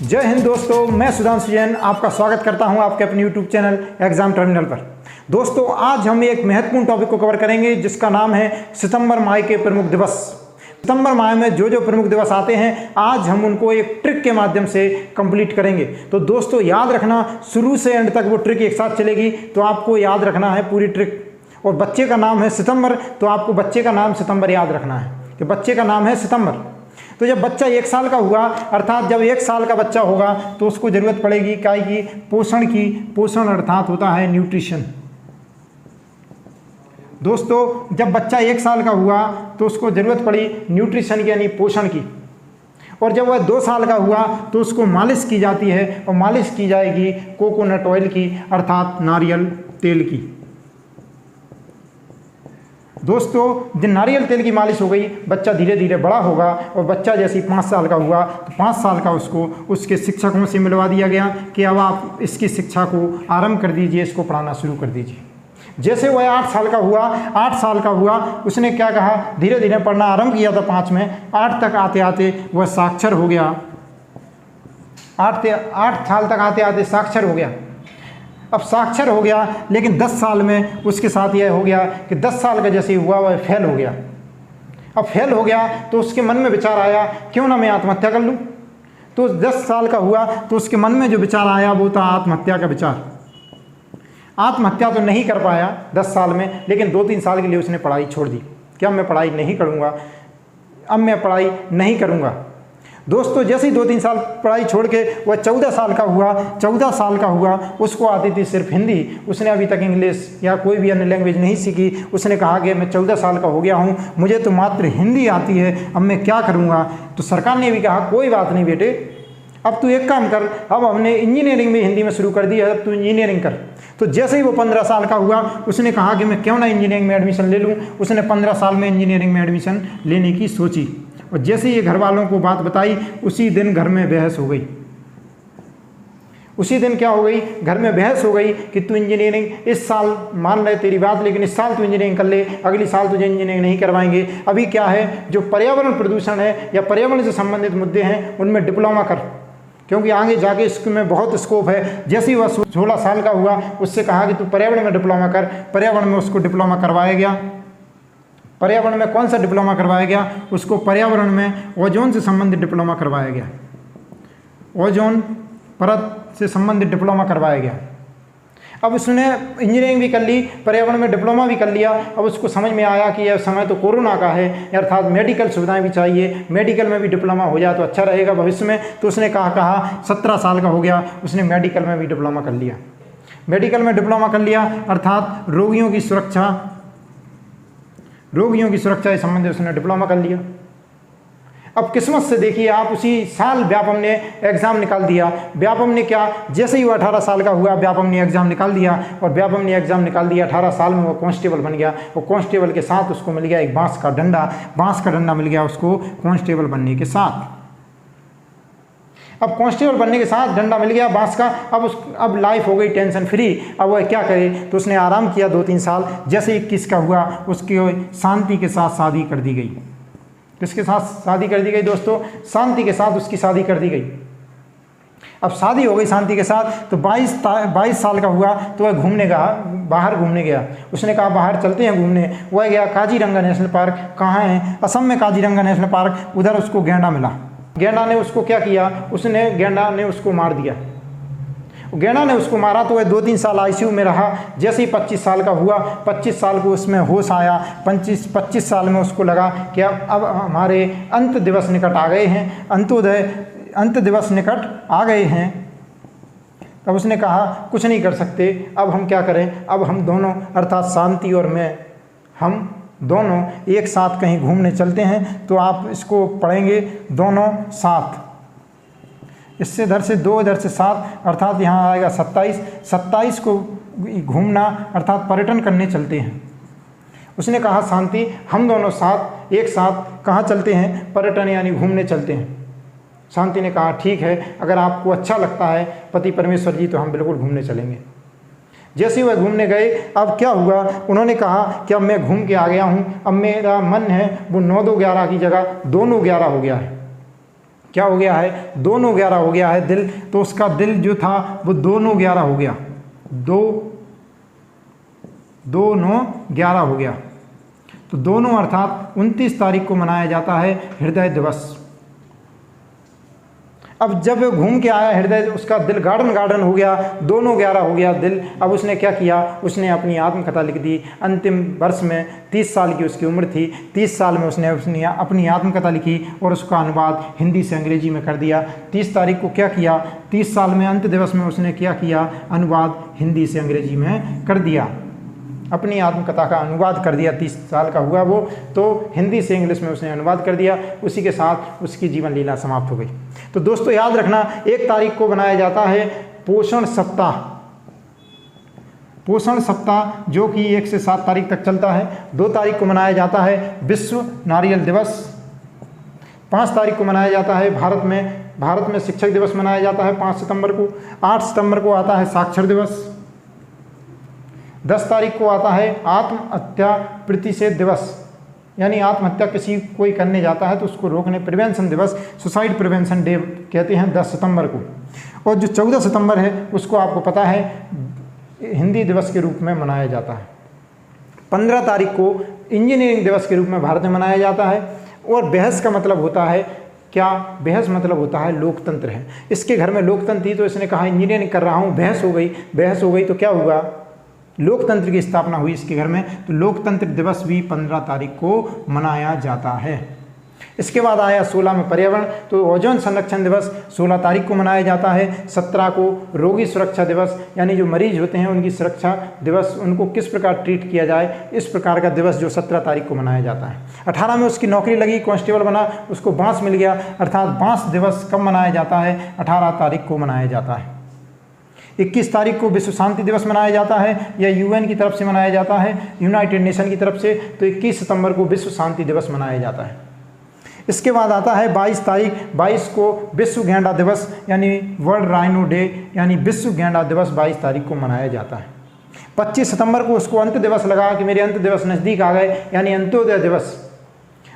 जय हिंद दोस्तों, मैं सुधांशु जैन आपका स्वागत करता हूं आपके अपने यूट्यूब चैनल एग्जाम टर्मिनल पर। दोस्तों, आज हम एक महत्वपूर्ण टॉपिक को कवर करेंगे जिसका नाम है सितंबर माह के प्रमुख दिवस। सितंबर माह में जो प्रमुख दिवस आते हैं, आज हम उनको एक ट्रिक के माध्यम से कंप्लीट करेंगे। तो दोस्तों याद रखना, शुरू से एंड तक वो ट्रिक एक साथ चलेगी, तो आपको याद रखना है पूरी ट्रिक। और बच्चे का नाम है सितंबर, तो आपको बच्चे का नाम सितंबर याद रखना है कि बच्चे का नाम है सितंबर। तो जब बच्चा 1 साल का हुआ, अर्थात जब 1 साल का बच्चा होगा तो उसको ज़रूरत पड़ेगी काय की? पोषण की। पोषण अर्थात होता है न्यूट्रिशन। दोस्तों, जब बच्चा 1 साल का हुआ तो उसको ज़रूरत पड़ी न्यूट्रिशन की, यानी पोषण की। और जब वह 2 साल का हुआ तो उसको मालिश की जाती है, और मालिश की जाएगी कोकोनट ऑयल की, अर्थात नारियल तेल की। दोस्तों, जब नारियल तेल की मालिश हो गई, बच्चा धीरे धीरे बड़ा होगा, और बच्चा जैसे 5 साल का हुआ तो 5 साल का उसको उसके शिक्षकों से मिलवा दिया गया कि अब आप इसकी शिक्षा को आरंभ कर दीजिए, इसको पढ़ाना शुरू कर दीजिए। जैसे वह 8 साल का हुआ, 8 साल का हुआ, उसने क्या कहा? धीरे धीरे पढ़ना आरंभ किया था 5 में, 8 तक आते आते वह साक्षर हो गया। 8 साल तक आते आते साक्षर हो गया। अब साक्षर हो गया, लेकिन 10 साल में उसके साथ यह हो गया कि 10 साल का जैसे हुआ वह फेल हो गया। अब फेल हो गया तो उसके मन में विचार आया, क्यों ना मैं आत्महत्या कर लूँ। तो 10 साल का हुआ तो उसके मन में जो विचार आया वो था आत्महत्या का विचार। आत्महत्या तो नहीं कर पाया 10 साल में, लेकिन 2-3 साल के लिए उसने पढ़ाई छोड़ दी कि अब मैं पढ़ाई नहीं करूँगा, अब मैं पढ़ाई नहीं करूँगा। दोस्तों, जैसे ही 2-3 साल पढ़ाई छोड़ के वह 14 साल का हुआ, 14 साल का हुआ, उसको आती थी सिर्फ हिंदी। उसने अभी तक इंग्लिश या कोई भी अन्य लैंग्वेज नहीं सीखी। उसने कहा कि मैं 14 साल का हो गया हूँ, मुझे तो मात्र हिंदी आती है, अब मैं क्या करूँगा। तो सरकार ने भी कहा कोई बात नहीं बेटे, अब तू एक काम कर, अब हमने इंजीनियरिंग में हिंदी में शुरू कर दी है, अब तू इंजीनियरिंग कर। तो जैसे ही वो 15 साल का हुआ, उसने कहा कि मैं क्यों ना इंजीनियरिंग में एडमिशन ले लूँ। उसने 15 साल में इंजीनियरिंग में एडमिशन लेने की सोची, और जैसे ये घर वालों को बात बताई, उसी दिन घर में बहस हो गई। उसी दिन क्या हो गई? घर में बहस हो गई कि तू इंजीनियरिंग इस साल मान रहे तेरी बात, लेकिन इस साल तू इंजीनियरिंग कर ले, अगली साल तुझे इंजीनियरिंग नहीं करवाएंगे। अभी क्या है, जो पर्यावरण प्रदूषण है या पर्यावरण से संबंधित मुद्दे हैं उनमें डिप्लोमा कर, क्योंकि आगे जाके इसमें बहुत स्कोप है। जैसे ही वह 16 साल का हुआ, उससे कहा कि तू पर्यावरण में डिप्लोमा कर। पर्यावरण में उसको डिप्लोमा करवाया गया। पर्यावरण में कौन सा डिप्लोमा करवाया गया? उसको पर्यावरण में ओजोन से संबंधित डिप्लोमा करवाया गया। ओजोन परत से संबंधित डिप्लोमा करवाया गया। अब उसने इंजीनियरिंग भी कर ली, पर्यावरण में डिप्लोमा भी कर लिया। अब उसको समझ में आया कि यह समय तो कोरोना का है, अर्थात मेडिकल सुविधाएं भी चाहिए, मेडिकल में भी डिप्लोमा हो जाए तो अच्छा रहेगा भविष्य में। तो उसने कहा 17 साल का हो गया, उसने मेडिकल में भी डिप्लोमा कर लिया। मेडिकल में डिप्लोमा कर लिया, अर्थात रोगियों की सुरक्षा से संबंधित उसने डिप्लोमा कर लिया। अब किस्मत से देखिए आप, उसी साल व्यापम ने एग्ज़ाम निकाल दिया। व्यापम ने क्या, जैसे ही वो 18 साल का हुआ, व्यापम ने एग्ज़ाम निकाल दिया, और व्यापम ने एग्ज़ाम निकाल दिया। 18 साल में वो कांस्टेबल बन गया। वो कांस्टेबल के साथ उसको मिल गया एक बांस का डंडा मिल गया उसको कांस्टेबल बनने के साथ। अब कांस्टेबल बनने के साथ डंडा मिल गया बांस का। अब लाइफ हो गई टेंशन फ्री। अब वह क्या करे, तो उसने आराम किया 2-3 साल। जैसे 21 का हुआ, उसकी शांति के साथ शादी कर दी गई। किसके साथ शादी कर दी गई दोस्तों? शांति के साथ उसकी शादी कर दी गई। अब शादी हो गई शांति के साथ, तो 22 साल का हुआ तो वह बाहर घूमने गया। उसने कहा बाहर चलते हैं घूमने। वह गया काजीरंगा नेशनल पार्क। कहाँ है? असम में काजीरंगा नेशनल पार्क। उधर उसको गैंडा मिला। गैंडा ने उसको क्या किया? गैंडा ने उसको मार दिया। गैंडा ने उसको मारा तो वह 2-3 साल आईसीयू में रहा। जैसे ही 25 साल का हुआ, 25 साल को उसमें होश आया। 25 साल में उसको लगा कि अब हमारे अंत दिवस निकट आ गए हैं, अंत दिवस निकट आ गए हैं। तब उसने कहा कुछ नहीं कर सकते, अब हम क्या करें? अब हम दोनों, अर्थात शांति और मैं, हम दोनों एक साथ कहीं घूमने चलते हैं। तो आप इसको पढ़ेंगे दोनों साथ। इससे इधर से 2, इधर से 7, अर्थात यहाँ आएगा 27 को घूमना, अर्थात पर्यटन करने चलते हैं। उसने कहा शांति, हम दोनों साथ एक साथ कहाँ चलते हैं? पर्यटन यानी घूमने चलते हैं। शांति ने कहा ठीक है, अगर आपको अच्छा लगता है पति परमेश्वर जी, तो हम बिल्कुल घूमने चलेंगे। जैसे ही वह घूमने गए, अब क्या हुआ? उन्होंने कहा कि अब मैं घूम के आ गया हूँ, अब मेरा मन है वो 9-2-11 की जगह 2-9-11 हो गया है। क्या हो गया है, 2 9 11 हो गया है दिल, तो उसका दिल जो था वो 2 9 11 हो गया, 2 9 11 हो गया। तो 2 9 अर्थात 29 तारीख को मनाया जाता है हृदय दिवस। अब जब घूम के आया हृदय, उसका दिल गार्डन हो गया, 2 9 11 हो गया दिल। अब उसने क्या किया, उसने अपनी आत्मकथा लिख दी। अंतिम वर्ष में 30 साल की उसकी उम्र थी, 30 साल में उसने अपनी आत्मकथा लिखी और उसका अनुवाद हिंदी से अंग्रेजी में कर दिया। 30 तारीख को क्या किया, 30 साल में अंत दिवस में उसने क्या किया, अनुवाद हिंदी से अंग्रेजी में कर दिया, अपनी आत्मकथा का अनुवाद कर दिया। 30 साल का हुआ वो, तो हिंदी से इंग्लिश में उसने अनुवाद कर दिया। उसी के साथ उसकी जीवन लीला समाप्त हो गई। तो दोस्तों याद रखना, 1 तारीख को बनाया जाता है पोषण सप्ताह। पोषण सप्ताह जो कि 1 से 7 तारीख तक चलता है। 2 तारीख को मनाया जाता है विश्व नारियल दिवस। 5 तारीख को मनाया जाता है भारत में शिक्षक दिवस मनाया जाता है 5 सितंबर को। 8 सितंबर को आता है साक्षर दिवस। 10 तारीख को आता है आत्महत्या प्रतिषेध दिवस, यानी आत्महत्या किसी कोई करने जाता है तो उसको रोकने, प्रिवेंशन दिवस, सुसाइड प्रिवेंशन डे कहते हैं 10 सितंबर को। और जो 14 सितंबर है उसको आपको पता है हिंदी दिवस के रूप में मनाया जाता है। 15 तारीख को इंजीनियरिंग दिवस के रूप में भारत में मनाया जाता है। और बहस का मतलब होता है क्या, बहस मतलब होता है लोकतंत्र है। इसके घर में लोकतंत्र थी तो इसने कहा इंजीनियरिंग कर रहा हूँ, बहस हो गई तो क्या हुआ, लोकतंत्र की स्थापना हुई इसके घर में। तो लोकतंत्र दिवस भी 15 तारीख को मनाया जाता है। इसके बाद आया 16 में पर्यावरण, तो ओजोन संरक्षण दिवस 16 तारीख को मनाया जाता है। 17 को रोगी सुरक्षा दिवस, यानी जो मरीज होते हैं उनकी सुरक्षा दिवस, उनको किस प्रकार ट्रीट किया जाए, इस प्रकार का दिवस जो 17 तारीख को मनाया जाता है। 18 में उसकी नौकरी लगी, कांस्टेबल बना, उसको बांस मिल गया, अर्थात बांस दिवस कब मनाया जाता है, 18 तारीख को मनाया जाता है। 21 तारीख को विश्व शांति दिवस मनाया जाता है, या यूएन की तरफ से मनाया जाता है, यूनाइटेड नेशन की तरफ से। तो 21 सितंबर को विश्व शांति दिवस मनाया जाता है। इसके बाद आता है 22 तारीख, 22 को विश्व गैंडा दिवस यानी वर्ल्ड राइनो डे, यानी विश्व गैंडा दिवस 22 तारीख को मनाया जाता है। 25 सितंबर को उसको अंत्य दिवस लगा कि मेरे अंत्य दिवस नज़दीक आ गए, यानी अंत्योदय दिवस।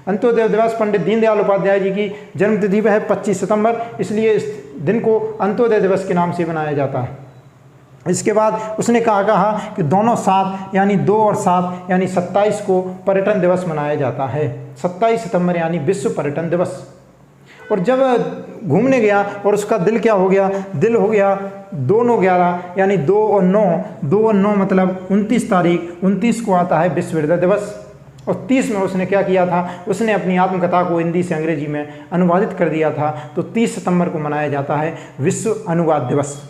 अंत्योदय दिवस पंडित दीनदयाल उपाध्याय जी की जन्मतिथि है 25 सितंबर, इसलिए इस दिन को अंत्योदय दिवस के नाम से मनाया जाता है। इसके बाद उसने कहा कि दोनों साथ यानी 2 और 7 यानी 27 को पर्यटन दिवस मनाया जाता है। 27 सितंबर यानी विश्व पर्यटन दिवस। और जब घूमने गया और उसका दिल क्या हो गया, दिल हो गया 2 9 11 यानी 2 और 9 मतलब 29 तारीख, 29 को आता है विश्व हृदय दिवस। और 30 में उसने क्या किया था, उसने अपनी आत्मकथा को हिंदी से अंग्रेजी में अनुवादित कर दिया था। तो 30 सितंबर को मनाया जाता है विश्व अनुवाद दिवस।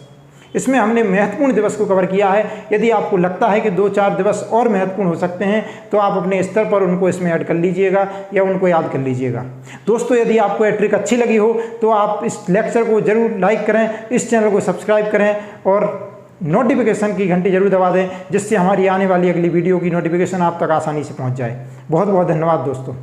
इसमें हमने महत्वपूर्ण दिवस को कवर किया है। यदि आपको लगता है कि 2-4 दिवस और महत्वपूर्ण हो सकते हैं तो आप अपने स्तर पर उनको इसमें ऐड कर लीजिएगा या उनको याद कर लीजिएगा। दोस्तों यदि आपको ये ट्रिक अच्छी लगी हो तो आप इस लेक्चर को जरूर लाइक करें, इस चैनल को सब्सक्राइब करें और नोटिफिकेशन की घंटी जरूर दबा दें, जिससे हमारी आने वाली अगली वीडियो की नोटिफिकेशन आप तक आसानी से पहुँच जाए। बहुत बहुत धन्यवाद दोस्तों।